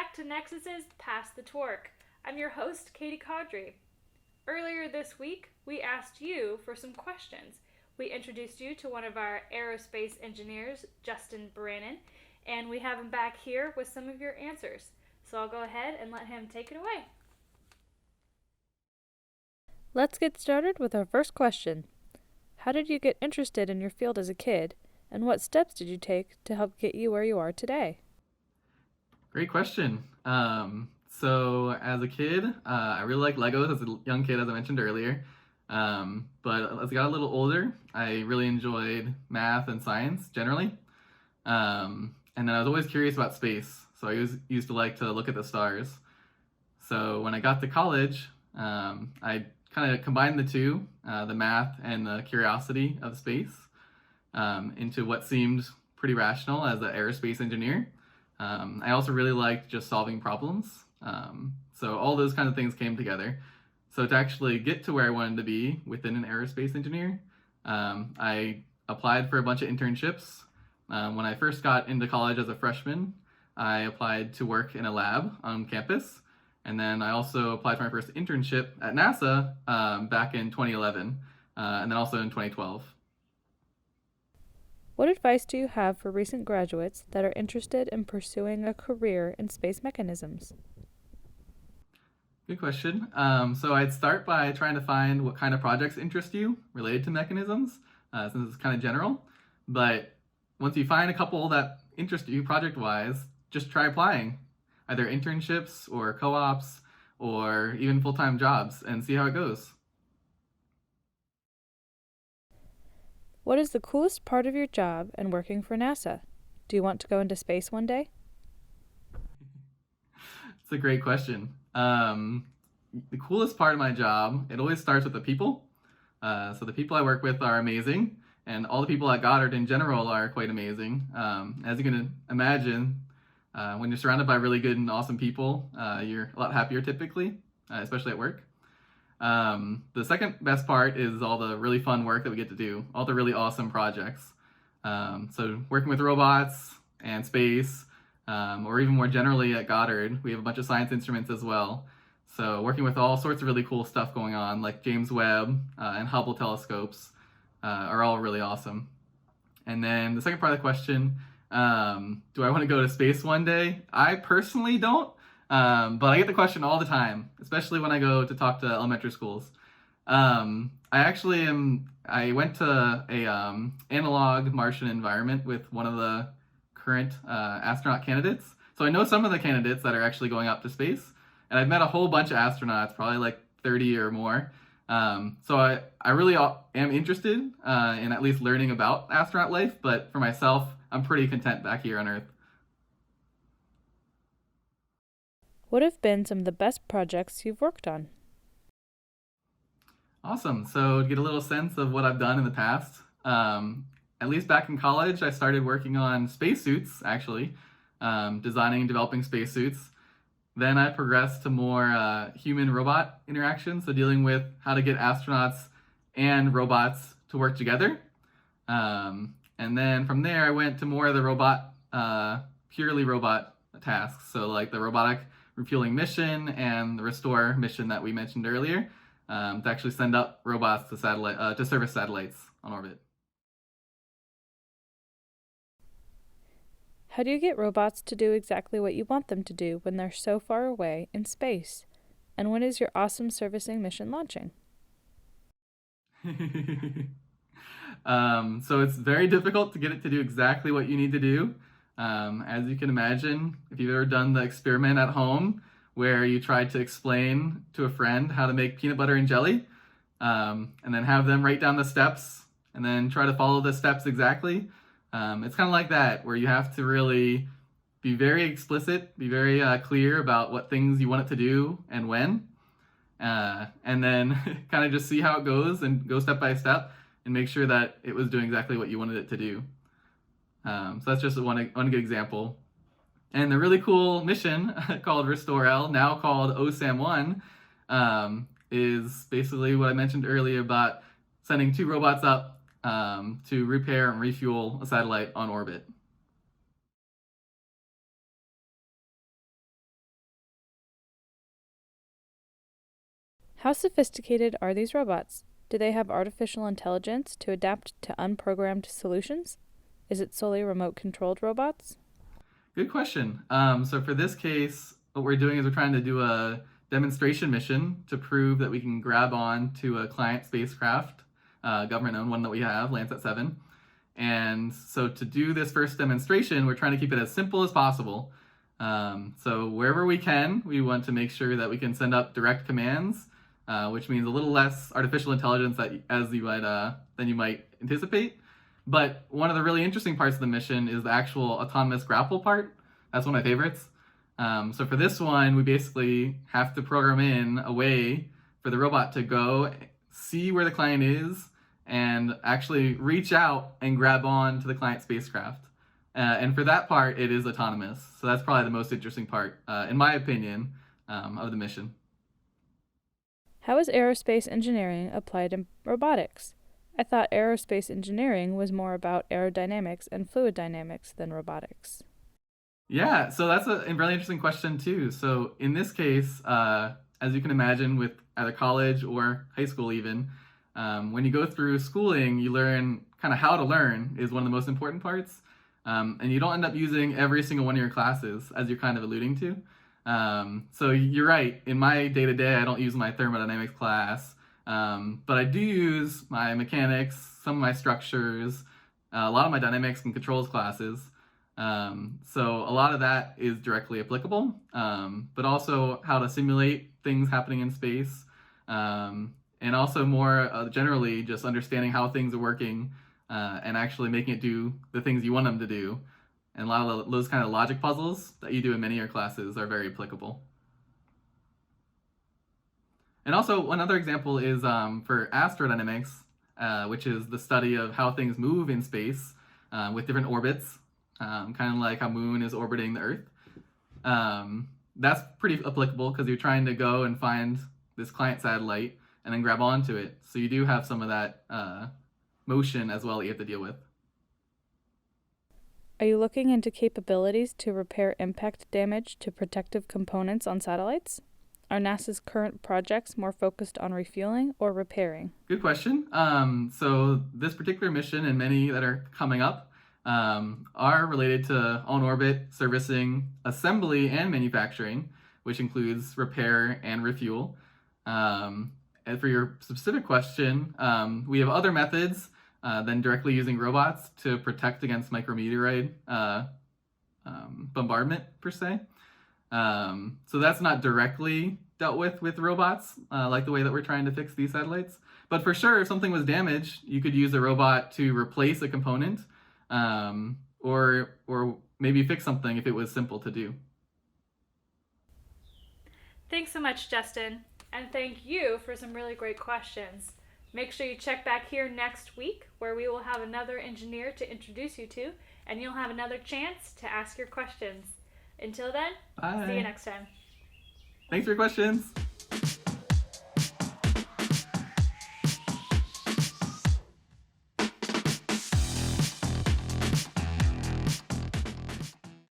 back to Nexus's Pass the Torque. I'm your host, Katie Caudry. Earlier this week, we asked you for some questions. We introduced you to one of our aerospace engineers, Justin Brannan, and we have him back here with some of your answers. So I'll go ahead and let him take it away. Let's get started with our first question. How did you get interested in your field as a kid, and what steps did you take to help get you where you are today? Great question. So as a kid, I really liked Legos as a young kid, as I mentioned earlier. But as I got a little older, I really enjoyed math and science generally. And then I was always curious about space, so I used to like to look at the stars. So when I got to college, I kind of combined the two, the math and the curiosity of space, into what seemed pretty rational as an aerospace engineer. I also really liked just solving problems. So all those kind of things came together. So to actually get to where I wanted to be within an aerospace engineer, I applied for a bunch of internships. When I first got into college as a freshman, I applied to work in a lab on campus. And then I also applied for my first internship at NASA back in 2011, and then also in 2012. What advice do you have for recent graduates that are interested in pursuing a career in space mechanisms? Good question. So I'd start by trying to find what kind of projects interest you related to mechanisms, since it's kind of general. But once you find a couple that interest you project-wise, just try applying, either internships or co-ops or even full-time jobs, and see how it goes. What is the coolest part of your job and working for NASA? Do you want to go into space one day? It's a great question. The coolest part of my job, it always starts with the people. So the people I work with are amazing, and all the people at Goddard in general are quite amazing. As you can imagine, when you're surrounded by really good and awesome people, you're a lot happier typically, especially at work. The second best part is all the really fun work that we get to do, all the really awesome projects. So working with robots and space, or even more generally at Goddard, we have a bunch of science instruments as well. So working with all sorts of really cool stuff going on, like James Webb and Hubble telescopes, are all really awesome. And then the second part of the question, do I want to go to space one day? I personally don't, but I get the question all the time, especially when I go to talk to elementary schools. I went to a analog Martian environment with one of the current astronaut candidates. So I know some of the candidates that are actually going up to space, and I've met a whole bunch of astronauts, probably like 30 or more. So I really am interested in at least learning about astronaut life, but for myself, I'm pretty content back here on Earth. What have been some of the best projects you've worked on? Awesome. So to get a little sense of what I've done in the past, at least back in college, I started working on spacesuits, actually, designing and developing spacesuits. Then I progressed to more human-robot interactions, so dealing with how to get astronauts and robots to work together. And then from there, I went to more of the purely robot tasks, so like the robotic refueling mission and the restore mission that we mentioned earlier, to actually send up robots to service satellites on orbit. How do you get robots to do exactly what you want them to do when they're so far away in space? And when is your awesome servicing mission launching? So it's very difficult to get it to do exactly what you need to do. As you can imagine, if you've ever done the experiment at home where you tried to explain to a friend how to make peanut butter and jelly, and then have them write down the steps and then try to follow the steps exactly, it's kind of like that, where you have to really be very explicit, be very clear about what things you want it to do and when, and then kind of just see how it goes and go step by step and make sure that it was doing exactly what you wanted it to do. So that's just one good example. And the really cool mission called Restore L, now called OSAM-1, is basically what I mentioned earlier about sending 2 robots up to repair and refuel a satellite on orbit. How sophisticated are these robots? Do they have artificial intelligence to adapt to unprogrammed solutions? Is it solely remote-controlled robots? Good question. So for this case, what we're doing is we're trying to do a demonstration mission to prove that we can grab on to a client spacecraft, government-owned one that we have, Landsat 7. And so to do this first demonstration, we're trying to keep it as simple as possible. So wherever we can, we want to make sure that we can send up direct commands, which means a little less artificial intelligence than you might anticipate. But one of the really interesting parts of the mission is the actual autonomous grapple part. That's one of my favorites. So for this one, we basically have to program in a way for the robot to go see where the client is and actually reach out and grab on to the client spacecraft. And for that part, it is autonomous. So that's probably the most interesting part, in my opinion, of the mission. How is aerospace engineering applied in robotics? I thought aerospace engineering was more about aerodynamics and fluid dynamics than robotics. Yeah, so that's a really interesting question too. So in this case, as you can imagine with either college or high school even, when you go through schooling, you learn kind of how to learn is one of the most important parts. And you don't end up using every single one of your classes, as you're kind of alluding to. So you're right, in my day-to-day, I don't use my thermodynamics class, but I do use my mechanics, some of my structures, a lot of my dynamics and controls classes. So a lot of that is directly applicable, but also how to simulate things happening in space, and also more generally just understanding how things are working and actually making it do the things you want them to do. And a lot of those kind of logic puzzles that you do in many of your classes are very applicable. And also, one other example is for astrodynamics, which is the study of how things move in space with different orbits, kind of like how Moon is orbiting the Earth. That's pretty applicable because you're trying to go and find this client satellite and then grab onto it. So you do have some of that motion as well that you have to deal with. Are you looking into capabilities to repair impact damage to protective components on satellites? Are NASA's current projects more focused on refueling or repairing? Good question. So this particular mission and many that are coming up are related to on-orbit servicing, assembly, and manufacturing, which includes repair and refuel. And for your specific question, we have other methods than directly using robots to protect against micrometeoroid bombardment, per se. So that's not directly dealt with robots, like the way that we're trying to fix these satellites. But for sure, if something was damaged, you could use a robot to replace a component, or maybe fix something if it was simple to do. Thanks so much, Justin. And thank you for some really great questions. Make sure you check back here next week where we will have another engineer to introduce you to, and you'll have another chance to ask your questions. Until then, Bye. see you next time. Thanks for your questions.